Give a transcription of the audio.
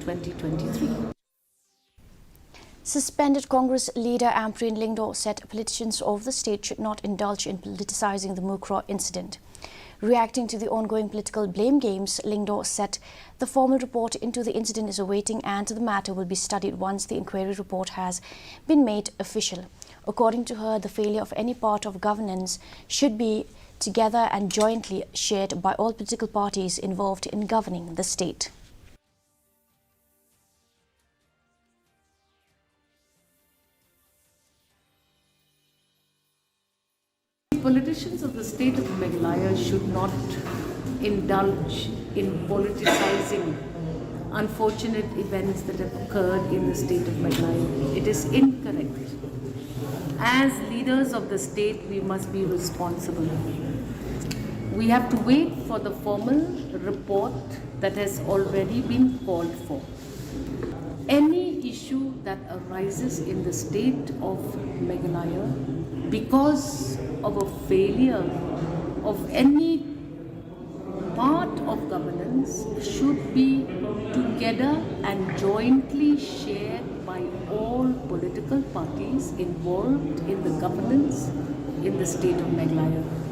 2023. Suspended Congress leader Ampareen said politicians of the state should not indulge in politicizing the Mukroh incident. Reacting to the ongoing political blame games, Lingdo said the formal report into the incident is awaiting and the matter will be studied once the inquiry report has been made official. According to her, the failure of any part of governance should be together and jointly shared by all political parties involved in governing the state. Politicians of the state of Meghalaya should not indulge in politicizing unfortunate events that have occurred in the state of Meghalaya. It is incorrect. As leaders of the state, we must be responsible. We have to wait for the formal report that has already been called for. Any issue that arises in the state of Meghalaya because of a failure of any part of governance should be together and jointly shared by all political parties involved in the governance in the state of Meghalaya.